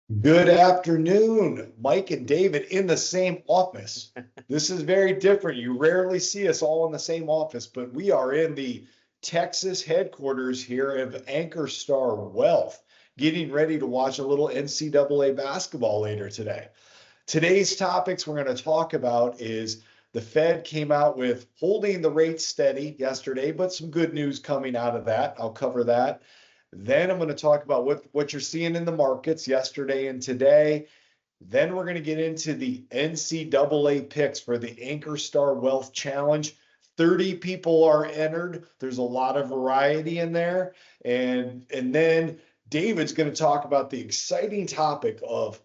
Good afternoon, Mike and David in the same office. This is very different. You rarely see us all in the same office, but we are in the Texas headquarters here of Ankerstar Wealth, getting ready to watch a little NCAA basketball later today. Today's topics we're going to talk about is the Fed came out with holding the rate steady yesterday, but some good news coming out of that. I'll cover that. Then I'm going to talk about what you're seeing in the markets yesterday and today. Then we're going to get into the NCAA picks for the Ankerstar Wealth Challenge. 30 people are entered. There's a lot of variety in there. And then David's going to talk about the exciting topic of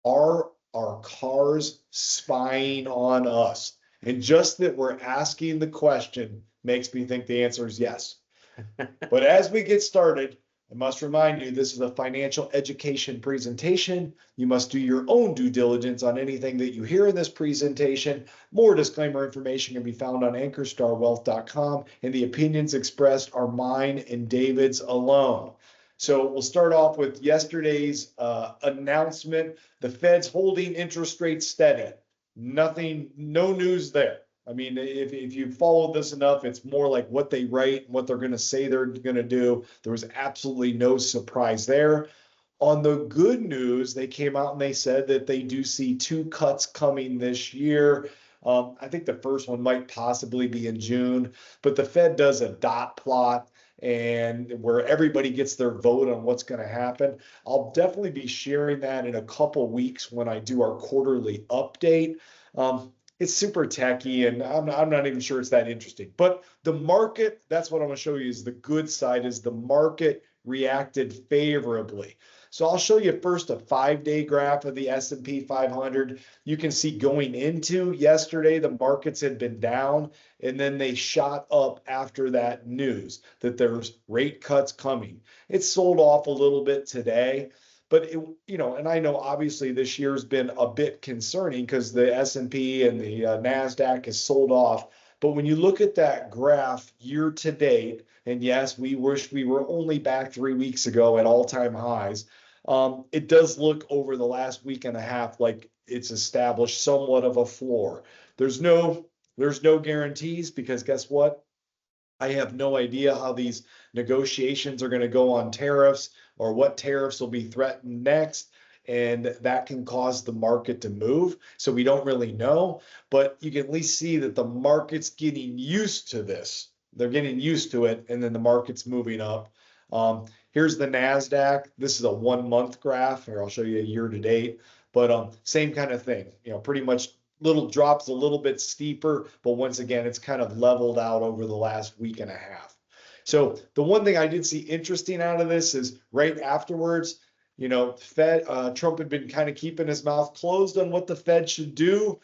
are our cars spying on us? And just that we're asking the question makes me think the answer is yes. But as we get started, I must remind you, this is a financial education presentation. You must do your own due diligence on anything that you hear in this presentation. More disclaimer information can be found on ankerstarwealth.com, and the opinions expressed are mine and David's alone. So we'll start off with yesterday's announcement. The Fed's holding interest rates steady. Nothing, no news there. I mean, if you followed this enough, it's more like what they write, what they're going to say they're going to do. There was absolutely no surprise there. On the good news, they came out and they said that they do see 2 cuts coming this year. I think the first one might possibly be in June, but the Fed does a dot plot and where everybody gets their vote on what's going to happen. I'll definitely be sharing that in a couple weeks when I do our quarterly update. It's super techy, and I'm not even sure it's that interesting. But the market, that's what I'm going to show you is the good side, is the market reacted favorably. So I'll show you first a 5-day graph of the S&P 500. You can see going into yesterday, the markets had been down, and then they shot up after that news that there's rate cuts coming. It sold off a little bit today. But and I know obviously this year's been a bit concerning because the S&P and the NASDAQ has sold off. But when you look at that graph year to date, and yes, we wish we were only back 3 weeks ago at all-time highs, it does look over the last week and a half like it's established somewhat of a floor. There's no guarantees because guess what? I have no idea how these negotiations are going to go on tariffs or what tariffs will be threatened next. And that can cause the market to move. So we don't really know, but you can at least see that the market's getting used to this. They're getting used to it, and then the market's moving up. Here's the NASDAQ. This is a 1-month graph. Here, I'll show you a year to date, but same kind of thing, pretty much little drops a little bit steeper, but once again, it's kind of leveled out over the last week and a half. So the one thing I did see interesting out of this is right afterwards, Fed Trump had been kind of keeping his mouth closed on what the Fed should do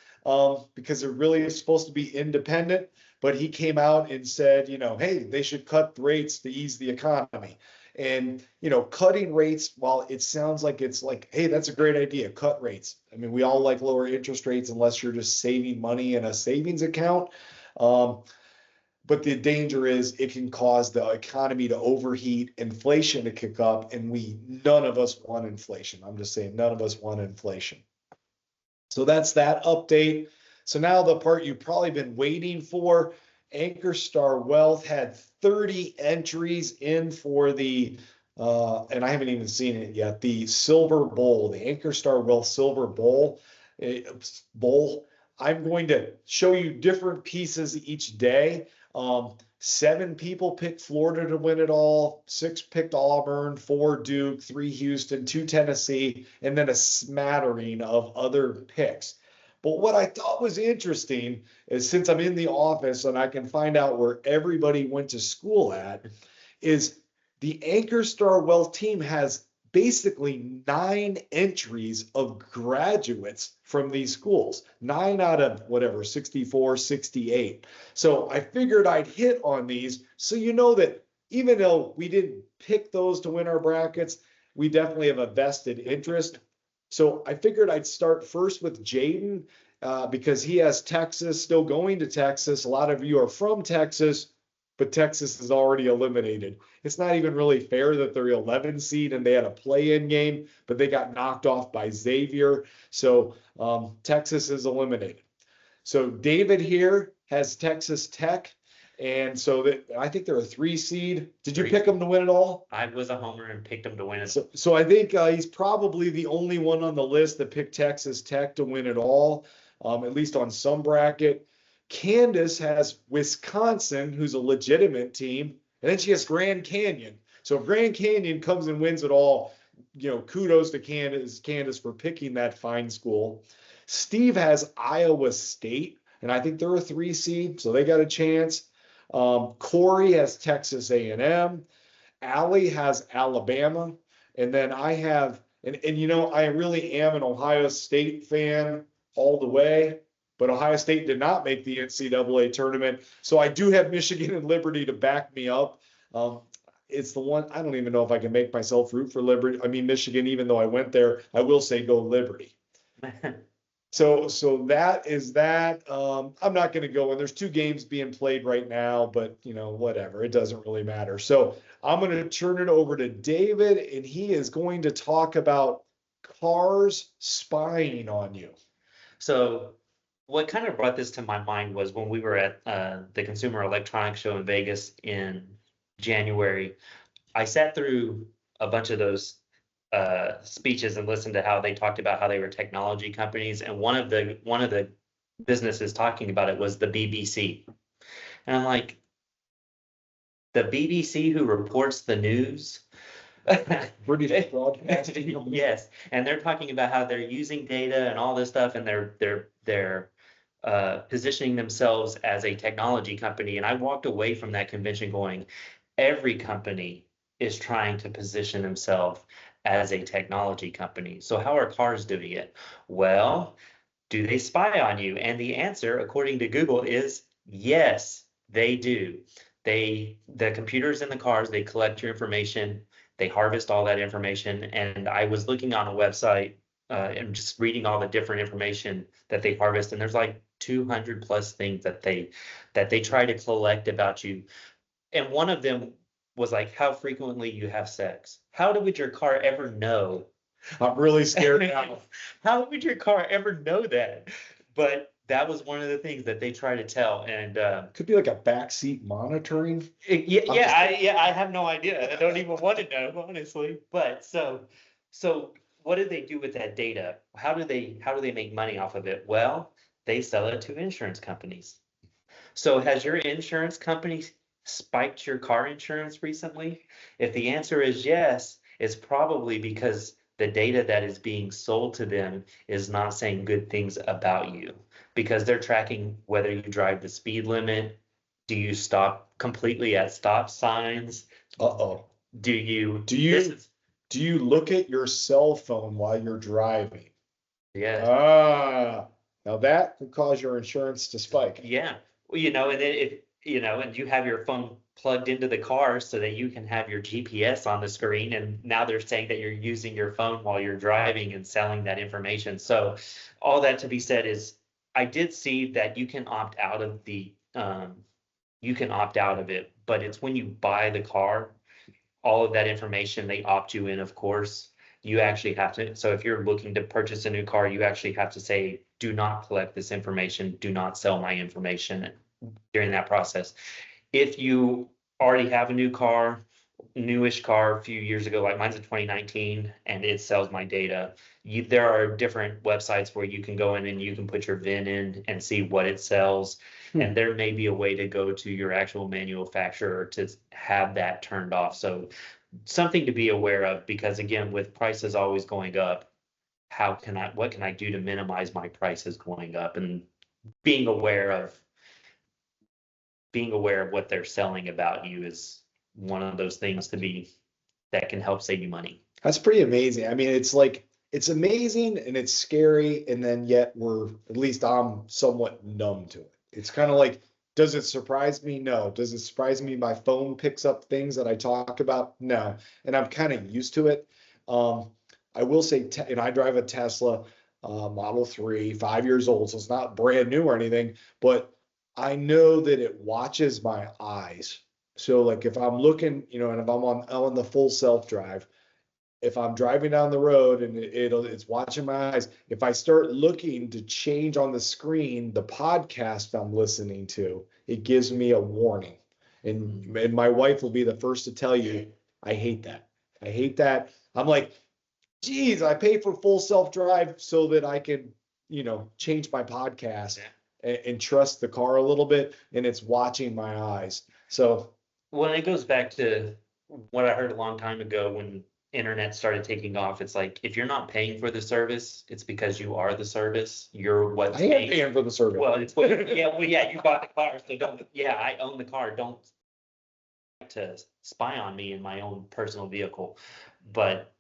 because they're really supposed to be independent. But he came out and said, hey, they should cut rates to ease the economy. And, cutting rates, while it sounds like it's like, hey, that's a great idea, cut rates. I mean, we all like lower interest rates unless you're just saving money in a savings account. But the danger is it can cause the economy to overheat, inflation to kick up, and none of us want inflation. I'm just saying none of us want inflation. So that's that update. So now the part you've probably been waiting for, Ankerstar Wealth had 30 entries in for the, and I haven't even seen it yet, the Silver Bowl, the Ankerstar Wealth Silver Bowl. I'm going to show you different pieces each day. 7 people picked Florida to win it all, 6 picked Auburn, 4 Duke, 3 Houston, 2 Tennessee, and then a smattering of other picks. But what I thought was interesting is since I'm in the office and I can find out where everybody went to school at, is the Ankerstar Wealth team has basically 9 entries of graduates from these schools, 9 out of whatever, 64, 68. So I figured I'd hit on these so you know that even though we didn't pick those to win our brackets, we definitely have a vested interest. So I figured I'd start first with Jaden because he has Texas, still going to Texas. A lot of you are from Texas. but Texas is already eliminated. It's not even really fair that they're 11 seed and they had a play-in game, but they got knocked off by Xavier. So Texas is eliminated. So David here has Texas Tech. And so that I think they're a 3 seed. Did you pick them to win it all? I was a homer and picked them to win it. So I think he's probably the only one on the list that picked Texas Tech to win it all, at least on some bracket. Candace has Wisconsin, who's a legitimate team, and then she has Grand Canyon. So if Grand Canyon comes and wins it all, kudos to Candace for picking that fine school. Steve has Iowa State, and I think they're a 3 seed, so they got a chance. Corey has Texas A&M. Allie has Alabama. And then I have, and I really am an Ohio State fan all the way, but Ohio State did not make the NCAA tournament. So I do have Michigan and Liberty to back me up. It's the one, I don't even know if I can make myself root for Liberty. I mean, Michigan, even though I went there, I will say go Liberty. So that is that. I'm not going to go in. There's 2 games being played right now, but whatever. It doesn't really matter. So I'm going to turn it over to David, and he is going to talk about cars spying on you. So what kind of brought this to my mind was when we were at the Consumer Electronics Show in Vegas in January. I sat through a bunch of those speeches and listened to how they talked about how they were technology companies, and one of the businesses talking about it was the BBC, and I'm like, the BBC who reports the news? British broadcasting. Yes, and they're talking about how they're using data and all this stuff, and they're positioning themselves as a technology company. And I walked away from that convention going, every company is trying to position themselves as a technology company. So how are cars doing it? Well, do they spy on you? And the answer, according to Google, is yes, they do. The computers in the cars, they collect your information, they harvest all that information. And I was looking on a website and just reading all the different information that they harvest, and there's like 200 plus things that they try to collect about you. And one of them was like how frequently you have sex. How would your car ever know? I'm really scared now. How would your car ever know that? But that was one of the things that they try to tell. And could be like a backseat monitoring. I have no idea. I don't even want to know, honestly. But so what do they do with that data? How do they make money off of it? Well, they sell it to insurance companies. So has your insurance company spiked your car insurance recently? If the answer is yes, it's probably because the data that is being sold to them is not saying good things about you, because they're tracking whether you drive the speed limit. Do you stop completely at stop signs? Do you look at your cell phone while you're driving? Yeah. Now that could cause your insurance to spike. Yeah. Well, and then and you have your phone plugged into the car so that you can have your GPS on the screen, and now they're saying that you're using your phone while you're driving and selling that information. So all that to be said is, I did see that you can opt out of it, but it's when you buy the car, all of that information, they opt you in, of course. You actually have to, so if you're looking to purchase a new car, you actually have to say, do not collect this information, do not sell my information during that process. If you already have a new car, newish car a few years ago, like mine's a 2019, and it sells my data, there are different websites where you can go in and you can put your VIN in and see what it sells. And there may be a way to go to your actual manufacturer to have that turned off. So something to be aware of, because again, with prices always going up, what can I do to minimize my prices going up? And being aware of what they're selling about you is one of those things that can help save you money. That's pretty amazing. I mean, it's amazing and it's scary, and then yet at least I'm somewhat numb to it. It's kind of like, does it surprise me? No. Does it surprise me my phone picks up things that I talk about? No. And I'm kind of used to it. I will say, and I drive a Tesla Model 3, 5 years old, so it's not brand new or anything, but I know that it watches my eyes. So like if I'm looking, you know, and if I'm on the full self-drive, if I'm driving down the road and it's watching my eyes, if I start looking to change on the screen the podcast I'm listening to, it gives me a warning. And my wife will be the first to tell you, I hate that. I hate that. I'm like, geez, I pay for full self-drive so that I can, you know, change my podcast and trust the car a little bit, and it's watching my eyes. So Well, it goes back to what I heard a long time ago when internet started taking off. It's like, if you're not paying for the service, it's because you are the service. You're what's I am paying for the service. Well, it's what, yeah, you bought the car, so don't, I own the car. Don't to spy on me in my own personal vehicle. But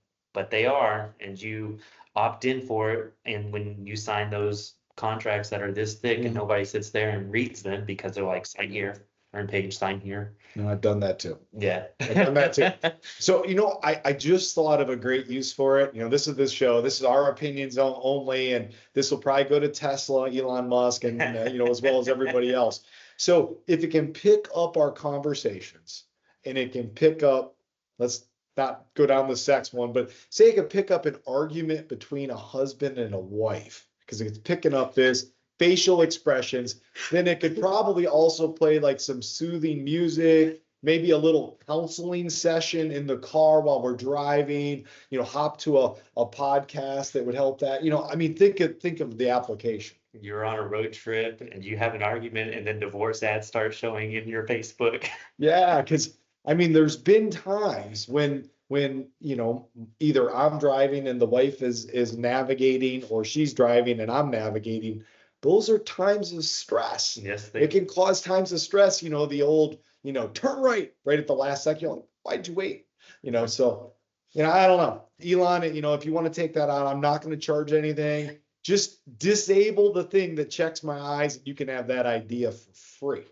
they are, and you opt in for it. And when you sign those contracts that are this thick and nobody sits there and reads them because they're like, sign here, turn page, sign here. No, I've done that too. Yeah. I've done that too. So, you know, I just thought of a great use for it. You know, this is our opinions only, and this will probably go to Tesla, Elon Musk, and, you know, as well as everybody else. So if it can pick up our conversations and it can pick up, let's not go down the sex one, but say it could pick up an argument between a husband and a wife, because it's picking up this facial expressions, then it could probably also play like some soothing music, maybe a little counseling session in the car while we're driving, you know, hop to a podcast that would help that. You know, I mean, think of the application. You're on a road trip and you have an argument, and then divorce ads start showing in your Facebook. Yeah, because I mean, there's been times when you know, either I'm driving and the wife is navigating, or she's driving and I'm navigating. Those are times of stress. Yes, It can cause times of stress, you know, the old, you know, turn right at the last second. You're like, why'd you wait? You know, so, you know, I don't know. Elon, you know, if you want to take that out, I'm not going to charge anything. Just disable the thing that checks my eyes, and you can have that idea for free.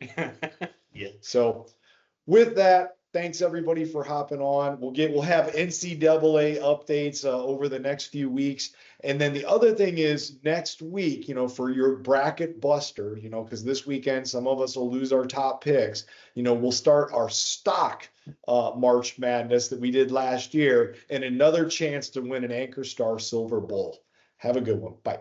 Yeah. So with that, thanks everybody for hopping on. We'll have NCAA updates over the next few weeks. And then the other thing is next week, you know, for your bracket buster, you know, because this weekend some of us will lose our top picks. You know, we'll start our stock March Madness that we did last year, and another chance to win an Ankerstar Silver Bowl. Have a good one. Bye.